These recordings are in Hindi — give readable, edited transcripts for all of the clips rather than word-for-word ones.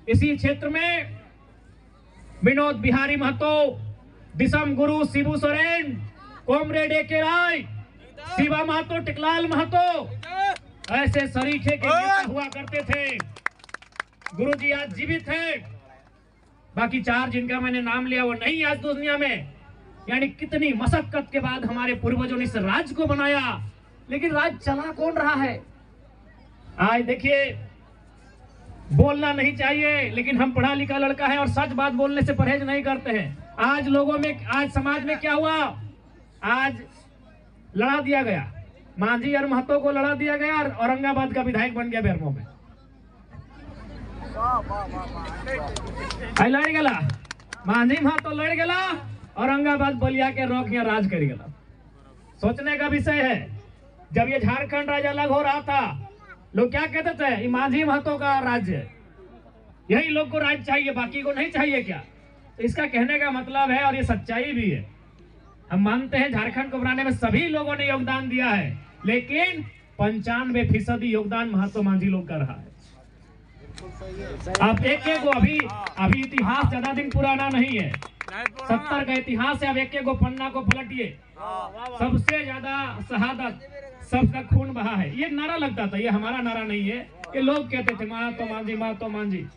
इसी क्षेत्र में विनोद बिहारी महतो, दिसम गुरु शिबू सोरेन, कॉमरेड ए.के. राय, शिवा महतो, टिकलाल महतो, ऐसे सरीखे के नेता हुआ करते थे। गुरुजी आज जीवित हैं। बाकी 4 जिनका मैंने नाम लिया वो नहीं आज दुनिया में। यानी कितनी मशक्कत के बाद हमारे पूर्वजों ने इस राज्य को बनाया, लेकिन राज्य चला कौन रहा है? आज देखिए, बोलना नहीं चाहिए, लेकिन हम पढ़ा लिखा लड़का है और सच बात बोलने से परहेज नहीं करते हैं। आज लोगों में, आज समाज में क्या हुआ? आज लड़ा दिया गया, मांझी और महतो को लड़ा दिया गया और औरंगाबाद का विधायक बन गया बेरमो में। लड़ गला मांझी महतो, लड़ गला औरंगाबाद बलिया के रोक या राज कर गला। सोचने का विषय है, जब ये झारखंड राज्य अलग हो रहा था, लोग क्या कहते थे? ये मांझी महतो का राज्य है, यही लोग को राज्य चाहिए, बाकी को नहीं चाहिए क्या? तो इसका कहने का मतलब है, और ये सच्चाई भी है, हम मानते हैं झारखंड को बनाने में सभी लोगों ने योगदान दिया है, लेकिन 95% योगदान महतो मांझी लोग का रहा है। आप एक को अभी इतिहास ज्यादा दिन पुराना नहीं है, 70 का इतिहास है। अब एक को पन्ना को पलटिए, सबसे ज्यादा शहादत, सबका खून बहा है। ये नारा लगता था, ये हमारा नारा नहीं है, ये लोग कहते थे महतो मांझी, महतो मांझी।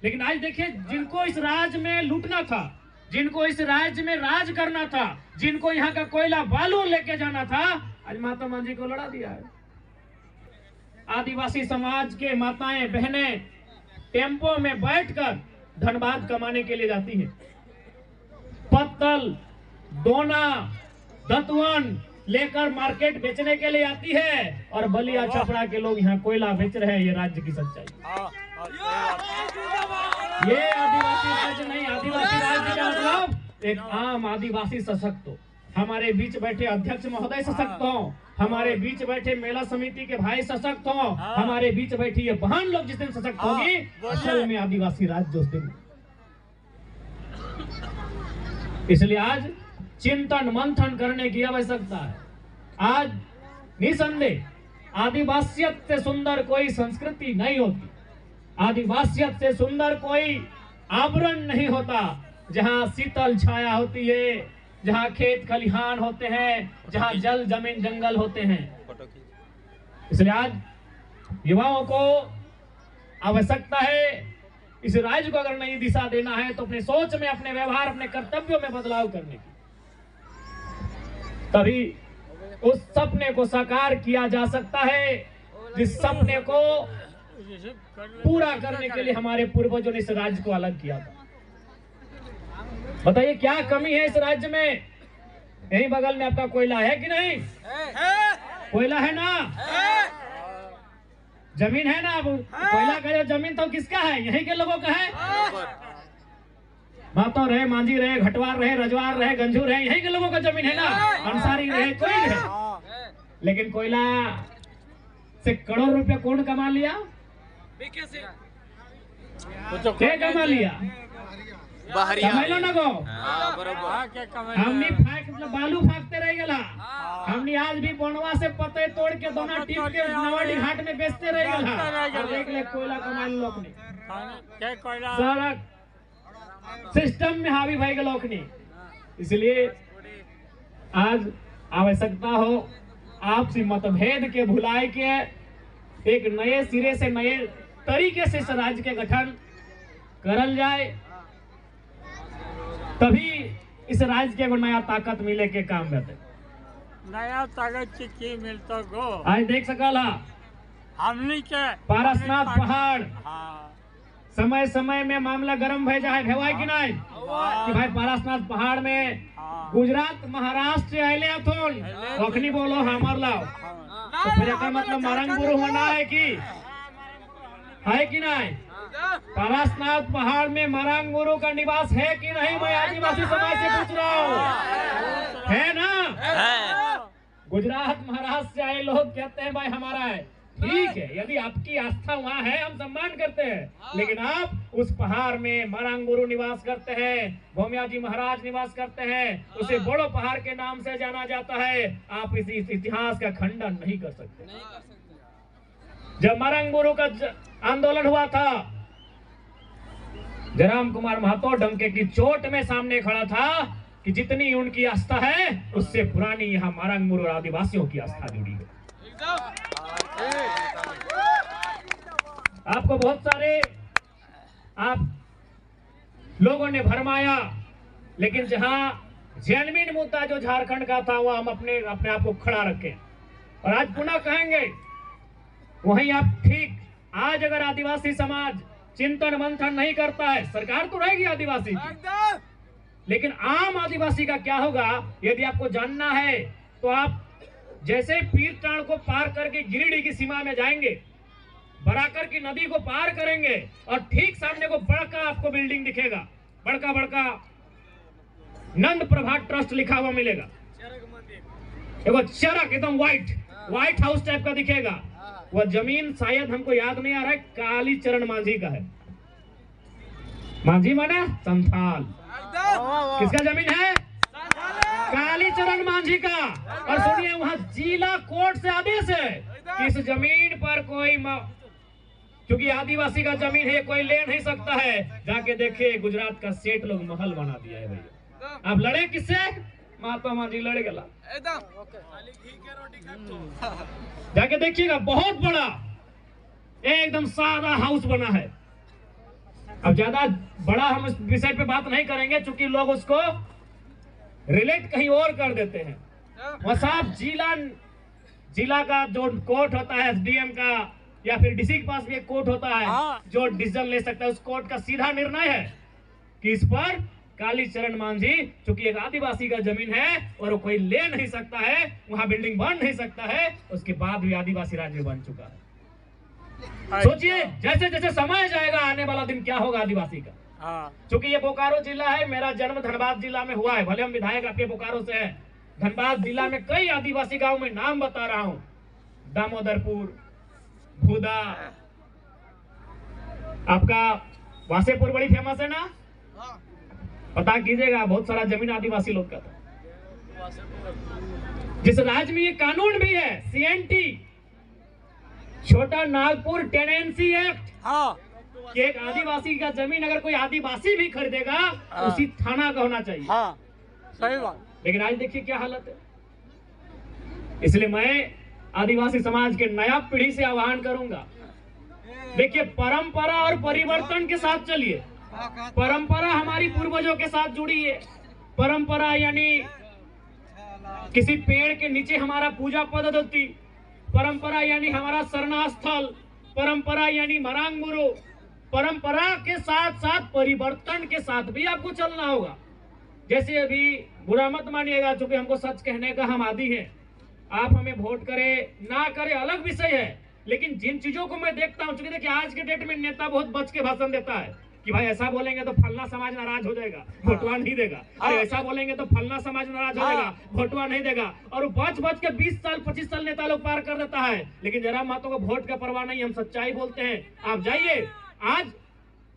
लेकिन आज देखिए, जिनको इस राज्य में लूटना था, जिनको इस राज्य में राज करना था, जिनको यहाँ का कोयला बालू लेके जाना था, आज महतो मांझी को लड़ा दिया है। आदिवासी समाज के माताएं बहनें टेम्पो में बैठकर धनबाद कमाने के लिए जाती है, पत्तल, दोना, दतवन लेकर मार्केट बेचने के लिए आती है, और बलिया छपरा के लोग यहाँ कोयला बेच रहे हैं। ये राज्य की सच्चाई, ये आदिवासी राज्य नहीं। आदिवासी राज्य का मतलब एक आम आदिवासी सशक्त हो, हमारे बीच बैठे अध्यक्ष महोदय सशक्त हो, हमारे बीच बैठे मेला समिति के भाई सशक्त हो, हमारे बीच बैठी ये बहन लोग जिस दिन सशक्त होगी, असल में आदिवासी राज्य उस दिन। इसलिए आज चिंतन मंथन करने की आवश्यकता है। आज निसंदेह आदिवासियत से सुंदर कोई संस्कृति नहीं होती, आदिवासियत से सुंदर कोई आवरण नहीं होता, जहां शीतल छाया होती है, जहां खेत खलिहान होते हैं, जहां जल जमीन जंगल होते हैं। इसलिए आज युवाओं को आवश्यकता है, इस राज्य को अगर नई दिशा देना है तो अपने सोच में, अपने व्यवहार, अपने कर्तव्यों में बदलाव करने की, तभी उस सपने को साकार किया जा सकता है, जिस सपने को पूरा करने के लिए हमारे पूर्वजों ने इस राज्य को अलग किया था। बताइए क्या कमी है इस राज्य में? यही बगल में आपका कोयला है कि नहीं? कोयला है ना? जमीन है ना? अब कोयला का जो जमीन तो किसका है? यही के लोगों का है। महतो रहे, मांझी रहे, घटवार रहे, रजवार रहे, गंजू रहे, यही के लोगों का जमीन है ना? अंसारी रहे, कोई रहे, लेकिन कोयला से करोड़ रुपया कौन कमा लिया? क्या कमा लिया? हमने बालू फाकते रह गला, हमने आज भी बनवा से पते तोड़ के दोना टीप के नवाडी घाट में बेचते रह गला। देख ले कोयला कमा लोग ने, सारा सिस्टम में हावी भाई लोग ने। इसलिए आज आवश्यकता हो आपसी मतभेद के भुलाए के एक नए सिरे से, नए तरीके से इस राज्य के गठन करल जाए, तभी इस राज्य के नया ताकत मिले के काम रहते। नया ताकत की मिलता गो आज देख सकला हमनी के पारसनाथ पहाड़, समय समय में मामला गर्म भे जाए, भेवाई कि नहीं कि भाई पारसनाथ पहाड़ में गुजरात महाराष्ट्र आए अथोन अखनी बोलो हमार लाओ, तो फिर का मतलब मरंग गुरु होना है कि नहीं? पारसनाथ पहाड़ में मरंग गुरु का निवास है कि नहीं? मैं आदिवासी समाज से पूछ रहा हूँ, है ना? गुजरात महाराष्ट्र से आए लोग कहते हैं भाई हमारा है, ठीक है, यदि आपकी आस्था वहाँ है हम सम्मान करते हैं, लेकिन आप उस पहाड़ में मरंग गुरु निवास करते हैं, भौमिया जी महाराज निवास करते हैं, उसे बड़ो पहाड़ के नाम से जाना जाता है। आप इस इतिहास का खंडन नहीं कर सकते। जब मरंग गुरु का आंदोलन हुआ था जयराम कुमार महतो डंके की चोट में सामने खड़ा था कि जितनी उनकी आस्था है उससे पुरानी यहाँ मारंगमुर और आदिवासियों की आस्था जुड़ी है। आपको बहुत सारे आप लोगों ने भरमाया, लेकिन जहां जेन्युइन मुद्दा जो झारखंड का था वह हम अपने आप को खड़ा रखें और आज पुनः कहेंगे वहीं आप ठीक। आज अगर आदिवासी समाज चिंतन मंथन नहीं करता है, सरकार तो रहेगी आदिवासी की, लेकिन आम आदिवासी का क्या होगा यदि आपको जानना है तो आप जैसे पीरटाण को पार करके गिरिडीह की सीमा में जाएंगे, बराकर की नदी को पार करेंगे और ठीक सामने को बड़का आपको बिल्डिंग दिखेगा, बड़का बड़का नंद प्रभा ट्रस्ट लिखा हुआ मिलेगा। देखो चरक एकदम व्हाइट हाउस टाइप का दिखेगा। वह जमीन शायद हमको याद नहीं आ रहा है, काली चरण मांझी का है। मांझी माने संथाल। किसका जमीन है? काली चरण मांझी का। और सुनिए वहां जिला कोर्ट से आदेश है कि इस जमीन पर कोई क्योंकि आदिवासी का जमीन है, कोई ले नहीं सकता है। जाके देखिए गुजरात का सेठ लोग महल बना दिया है भैया। आप लड़े किससे? महात्मा मांझी लड़े गला। जाके देखिएगा बहुत बड़ा एकदम सादा हाउस बना है। अब ज्यादा बड़ा हम इस विषय पे बात नहीं करेंगे क्योंकि लोग उसको रिलेट कहीं और कर देते हैं। वह साहब जिला का जो कोर्ट होता है एसडीएम का या फिर डीसी के पास भी एक कोर्ट होता है जो डिसीजन ले सकता है। उस कोर्ट का सीधा निर्णय है कि इस पर काली चरण मांझी चूंकि एक आदिवासी का जमीन है और वो कोई ले नहीं सकता है, वहां बिल्डिंग बन नहीं सकता है। उसके बाद भी आदिवासी राज्य बन चुका है। सोचिए जैसे जैसे समय जाएगा आने वाला दिन क्या होगा आदिवासी का। क्योंकि ये बोकारो जिला है, मेरा जन्म धनबाद जिला में हुआ है, भले हम विधायक आपके बोकारो से हैं। धनबाद जिला में कई आदिवासी गांव में नाम बता रहा हूं, दामोदरपुर, भूदा, आपका वासेपुर बड़ी फेमस है ना, पता कीजिएगा बहुत सारा जमीन आदिवासी लोग का था। जिस राज्य में ये कानून भी है सीएनटी, छोटा नागपुर टेनेंसी एक्ट, कि एक आदिवासी का जमीन अगर कोई आदिवासी भी खरीदेगा उसी थाना का होना चाहिए। सही बात। लेकिन आज देखिए क्या हालत है। इसलिए मैं आदिवासी समाज के नया पीढ़ी से आह्वान करूंगा, देखिए परंपरा और परिवर्तन के साथ चलिए। परंपरा हमारी पूर्वजों के साथ जुड़ी है। परंपरा यानी किसी पेड़ के नीचे हमारा पूजा पद्धति, परंपरा यानी हमारा शरणा स्थल, परंपरा यानी मारंगमुर। परंपरा के साथ साथ परिवर्तन के साथ भी आपको चलना होगा। जैसे अभी बुरा मत मानिएगा क्योंकि हमको सच कहने का हम आदी हैं। आप हमें वोट करें ना करें अलग विषय है, लेकिन जिन चीजों को मैं देखता हूँ, देखिए आज के डेट में नेता बहुत बच के भाषण देता है कि भाई ऐसा बोलेंगे तो फलना समाज नाराज हो जाएगा, भोटवा नहीं देगा, अरे ऐसा बोलेंगे तो फलना समाज नाराज हो जाएगा, भोटवा नहीं देगा। और बच के 20 साल 25 साल नेता लोग पार कर देता है। लेकिन जयराम महतो को वोट का परवाह नहीं, हम सच्चाई बोलते हैं। आप जाइए, आज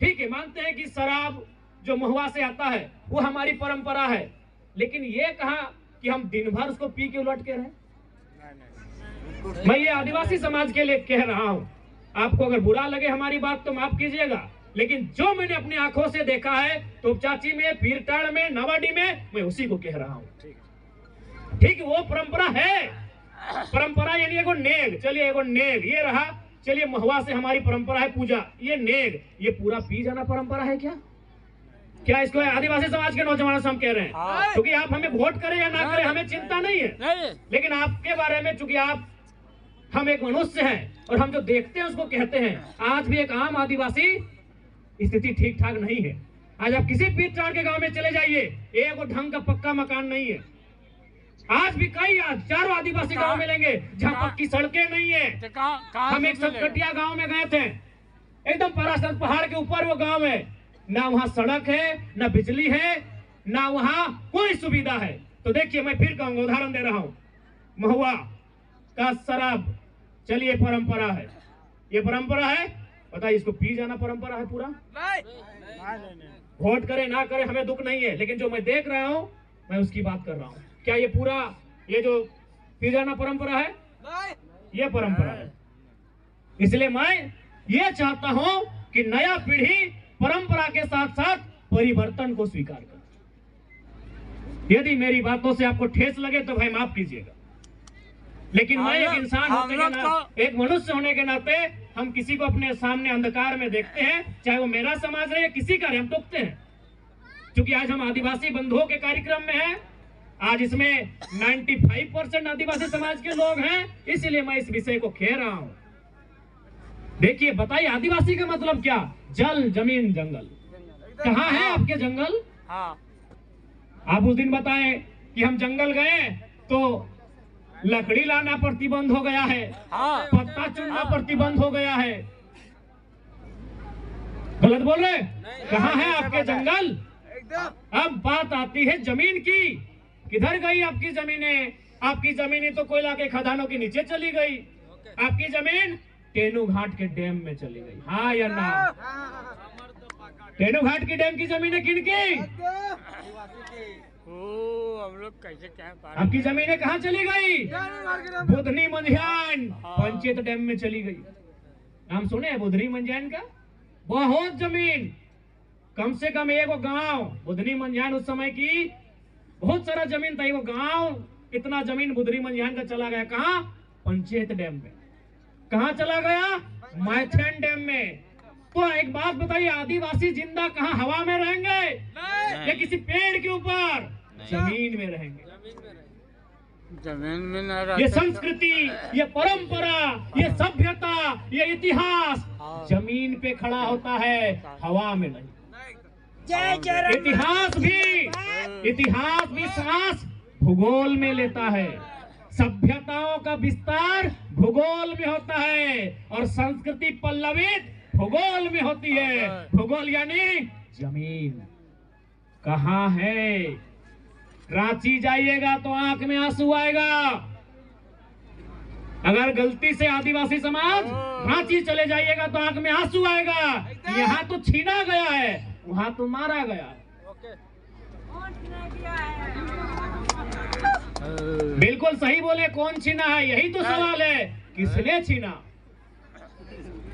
ठीक है मानते हैं कि शराब जो महुआ से आता है वो हमारी परंपरा है, लेकिन ये कहा कि हम दिन भर उसको पी के उलट के रहे। मैं ये आदिवासी समाज के लिए कह रहा हूं। आपको अगर बुरा लगे हमारी बात तो माफ कीजिएगा, लेकिन जो मैंने अपनी आंखों से देखा है तोपचाची में, पीरटाण में, नवाडी में, मैं उसी को कह रहा हूं। ठीक वो परंपरा है। परंपरा यानी एगो नेग, चलिए एगो नेग ये रहा, चलिए महुआ से हमारी परंपरा है पूजा, ये नेग, ये पूरा पी जाना परंपरा है क्या? क्या इसको आदिवासी समाज के नौजवानों से हम कह रहे हैं? क्योंकि आप हमें वोट करें या ना करें हमें चिंता नहीं है, लेकिन आपके बारे में चूंकि आप हम एक मनुष्य हैं और हम जो देखते हैं उसको कहते हैं। आज भी एक आम आदिवासी स्थिति ठीक ठाक नहीं है। आज आप किसी पीरटाण के गांव में चले जाइए, एक ढंग का पक्का मकान नहीं है। आज भी कई 4 आदिवासी गांव मिलेंगे जहां पक्की सड़कें नहीं है। हम एक सतकटिया गांव में गए थे, एकदम पराशर पहाड़ के ऊपर वो गांव है, ना वहां सड़क है, ना बिजली है, ना वहां कोई सुविधा है। तो देखिए मैं फिर कहूंगा, उदाहरण दे रहा हूं, महुआ का शराब, चलिए परंपरा है, ये परंपरा है, बताइए इसको पी जाना परंपरा है पूरा? वोट करे ना करे हमें दुख नहीं है, लेकिन जो मैं देख रहा हूं मैं उसकी बात कर रहा हूं। क्या ये पूरा ये जो पी जाना परंपरा है? ये परंपरा है। इसलिए मैं ये चाहता हूं कि नया पीढ़ी परंपरा के साथ परिवर्तन को स्वीकार करें। यदि मेरी बातों से आपको ठेस लगे तो भाई माफ कीजिएगा, लेकिन मैं एक इंसान होने के नाते, एक मनुष्य होने के नाते हम किसी को अपने सामने अंधकार में देखते हैं, चाहे वो मेरा समाज रहे या किसी का रहे, हम टोकते हैं। क्योंकि आज हम आदिवासी बंधुओं के कार्यक्रम में हैं, आज इसमें 95% आदिवासी समाज के लोग हैं, इसलिए मैं इस विषय को कह रहा हूं। देखिए, बताइए आदिवासी का मतलब क्या? जल, जमीन, जंगल। कहाँ है आपके जंगल? आप उस दिन बताएं कि हम जंगल गए तो लकड़ी लाना प्रतिबंध हो गया है, पत्ता चुनना प्रतिबंध हो गया है। गलत बोल रहे? कहाँ है आपके जंगल? अब बात आती है जमीन की। किधर गई आपकी जमीनें? आपकी जमीनें तो कोयला के खदानों के नीचे चली गई। आपकी जमीन टेनू घाट के डैम में चली गई। हाँ या ना? टेनू घाट की डैम की जमीनें किनकी? हम लोग कैसे क्या? आपकी जमीनें कहाँ चली गई? बुधनी मंझियान पंचायत डैम में चली गई। नाम सुने हैं बुधनी मंझियान का? बहुत जमीन, कम से कम एक गांव बुधनी मंझियान उस समय की बहुत सारा जमीन था। वो गांव इतना जमीन बुधनी मंझियान का चला गया। कहाँ? पंचायत डैम में। कहाँ चला गया? मैथन डैम में। तो एक बात बताइए, आदिवासी जिंदा कहाँ हवा में रहेंगे या किसी पेड़ के ऊपर? जमीन में रहेंगे। जमीन में न रहते। ये संस्कृति, ये परंपरा, ये सभ्यता, ये इतिहास जमीन पे खड़ा होता है, हवा में नहीं। इतिहास भी सांस भूगोल में लेता है। सभ्यताओं का विस्तार भूगोल में होता है और संस्कृति पल्लवित भूगोल में होती है। भूगोल यानी जमीन। कहाँ है? रांची जाइएगा तो आंख में आंसू आएगा। अगर गलती से आदिवासी समाज रांची चले जाइएगा तो आंख में आंसू आएगा। यहाँ तो छीना गया है, वहां तो मारा गया। बिल्कुल सही बोले, कौन छीना है? यही तो सवाल है, किसने छीना?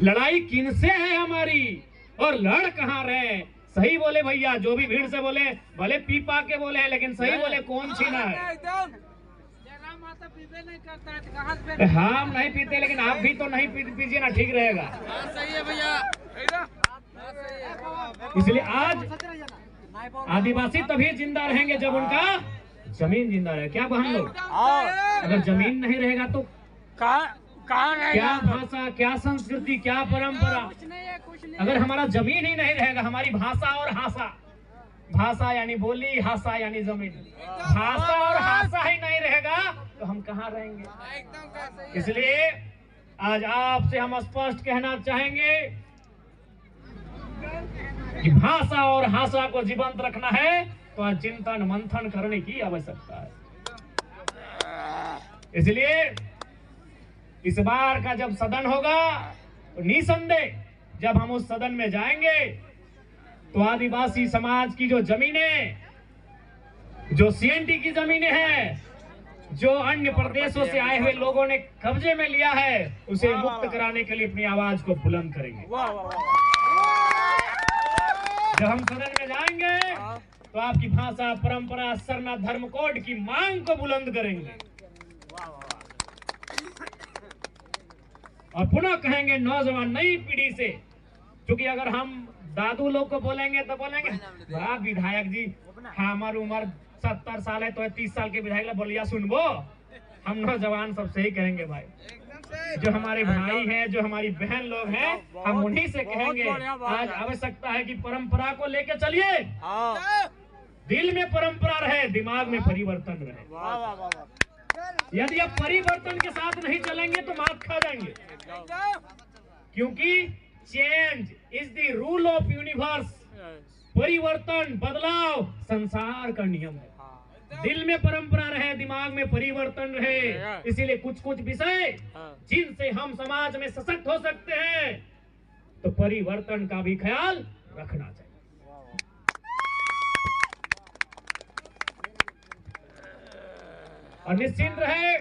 लड़ाई किनसे है हमारी और लड़ कहाँ रहे? सही बोले भैया, जो भी भीड़ से बोले, भले पी पा के बोले हैं, लेकिन सही बोले, कौन छीना है? हम नहीं पीते, लेकिन आप भी तो नहीं पीजिए ना, ठीक रहेगा। सही है भैया। इसलिए आज आदिवासी तभी जिंदा रहेंगे जब उनका जमीन जिंदा रहे। क्या बहन लोग? अगर जमीन नहीं रहेगा तो क्या भाषा, क्या संस्कृति, क्या परंपरा? अगर हमारा जमीन ही नहीं रहेगा, हमारी भाषा और हासा, भाषा यानी बोली, हासा यानी जमीन, भाषा और हासा ही नहीं रहेगा तो हम कहाँ रहेंगे? इसलिए आज आपसे हम स्पष्ट कहना चाहेंगे कि भाषा और हासा को जीवंत रखना है तो आज चिंतन मंथन करने की आवश्यकता है। इसलिए इस बार का जब सदन होगा तो निसंदेह जब हम उस सदन में जाएंगे तो आदिवासी समाज की जो जमीनें, जो सीएनटी की जमीनें हैं, जो अन्य प्रदेशों से आए हुए लोगों ने कब्जे में लिया है, उसे मुक्त कराने के लिए अपनी आवाज को बुलंद करेंगे। जब हम सदन में जाएंगे तो आपकी भाषा, परंपरा, सरना, धर्म कोड की मांग को बुलंद करेंगे और पुनः कहेंगे नौजवान नई पीढ़ी से, क्योंकि अगर हम दादू लोग को बोलेंगे तो बोलेंगे बड़ा विधायक जी, हमारी उम्र 70 साल है तो 30 साल के विधायक बोलिया सुनबो। हम नौजवान सबसे ही कहेंगे भाई, जो हमारे भाई हैं, जो हमारी बहन लोग हैं, हम उन्हीं से कहेंगे आज आवश्यकता है कि परंपरा को लेके चलिए। दिल में परंपरा रहे, दिमाग में परिवर्तन रहे। यदि आप परिवर्तन के साथ नहीं चलेंगे तो मात खा जाएंगे, क्योंकि change is the rule of universe. परिवर्तन, बदलाव संसार का नियम है। दिल में परंपरा रहे, दिमाग में परिवर्तन रहे। इसीलिए कुछ कुछ विषय जिनसे हम समाज में सशक्त हो सकते हैं तो परिवर्तन का भी ख्याल रखना चाहिए। और निश्चिंत रहे,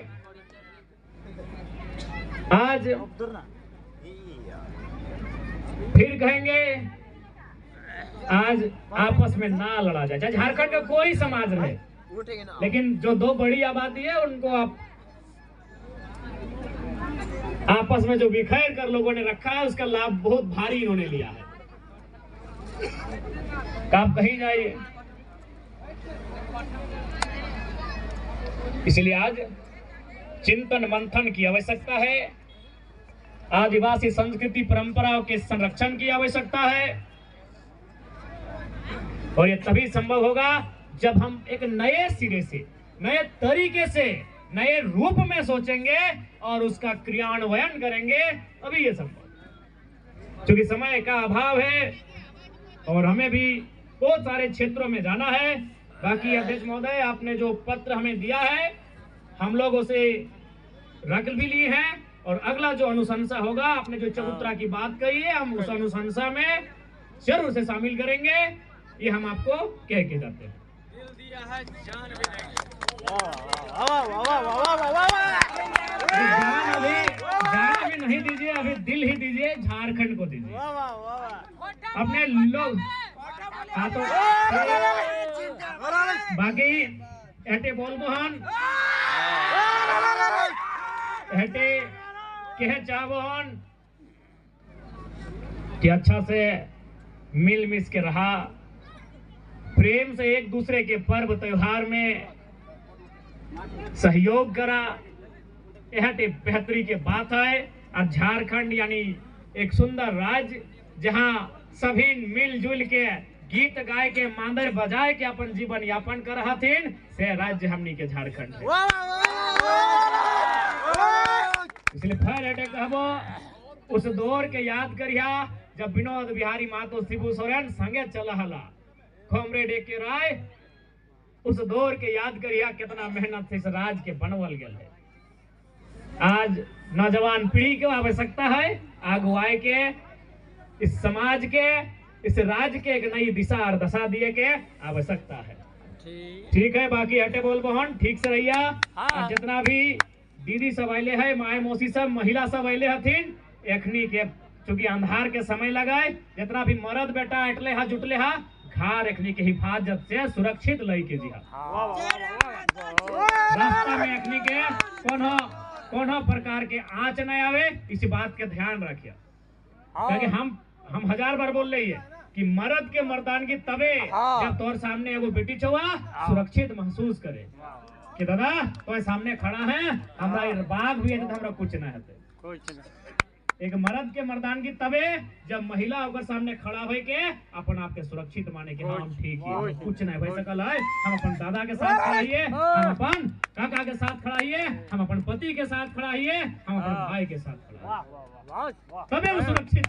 आज फिर कहेंगे आज आपस में ना लड़ा जाए, चाहे झारखंड का कोई समाज रहे, लेकिन जो दो बड़ी आबादी है उनको आप आपस में जो बिखेर कर लोगों ने रखा है उसका लाभ बहुत भारी इन्होंने लिया है। आप कहीं जाइए, इसलिए आज चिंतन मंथन की आवश्यकता है, आदिवासी संस्कृति परंपराओं के संरक्षण की आवश्यकता है, और ये तभी संभव होगा जब हम एक नए सिरे से, नए तरीके से, नए रूप में सोचेंगे और उसका क्रियान्वयन करेंगे, तभी ये संभव। क्योंकि समय का अभाव है और हमें भी बहुत सारे क्षेत्रों में जाना है। बाकी अध्यक्ष महोदय, आपने जो पत्र हमें दिया है हम लोग उसे रख भी लिए हैं, और अगला जो अनुशंसा होगा, आपने जो चबूतरा की बात कही है, हम उस अनुशंसा में जरूर से शामिल करेंगे, ये हम आपको कह के जाते हैं। जान अभी नहीं दीजिए, अभी दिल ही दीजिए, झारखंड को दीजिए, अपने लोग हाथों। बाकी एटे बोल मोहन एटे कह चाहन कि अच्छा से मिल मिस के रहा, प्रेम से एक दूसरे के पर्व त्योहार में सहयोग करा, यह बेहतरी के बात है। और झारखंड यानी एक सुंदर राज्य जहां सभी मिलजुल के गीत गाय के मांदर बजाए के अपन जीवन यापन कर रहा थे, से राज्य हमनी के झारखंड है। इसलिए फिर एटे कहबो उस दौर के याद करिया जब विनोद बिहारी महतो शिबू सोरेन संगे चल हला कॉमरेड एके राय, उस दौर के याद करिया कितना मेहनत से इस राज के बनवल गए है। आज नौजवान पीढ़ी की आवश्यकता है, अगुवाई के, इस समाज के, इस राज्य के एक नई दिशा और दशा दिए के आवश्यकता है। ठीक है, बाकी हटे बोल बहन ठीक से रहिया। और जितना भी दीदी सब अले है, माए मौसी सब, महिला सब अले हथिन, एखनी के चूंकि अंधार के समय लगाए, जितना भी मर्द बेटा अटले हा जुटले हा, घर एखनी के हिफाजत से सुरक्षित लई के जी रास्ता में एखनी के कोनो प्रकार के आँच न आवे, इसी बात के ध्यान रखिए। क्योंकि हम हजार बार बोल रही है कि मर्द के मर्दानगी तबे जब तोर सामने एगो बेटी छुआ सुरक्षित महसूस करे कि दादा तो सामने खड़ा है, हमारा बाघ भी है तो हमरा कुछ ना है। एक मर्द के मर्दानगी तबे जब महिला अगर सामने खड़ा हो के अपन आप के सुरक्षित माने कि हम ठीक है, कुछ नहीं भाई सकल है, हम अपन दादा के साथ खड़ाइए, हम अपन काका के साथ खड़ाइए, हम अपन पति के साथ खड़ाइए, हम अपन भाई के साथ खड़ाइए, तबे वो सुरक्षित।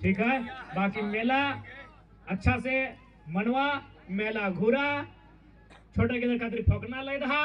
ठीक है, बाकी मेला अच्छा से मनवा, मेला घूरा, छोटे के खातिर फोकना ले रहा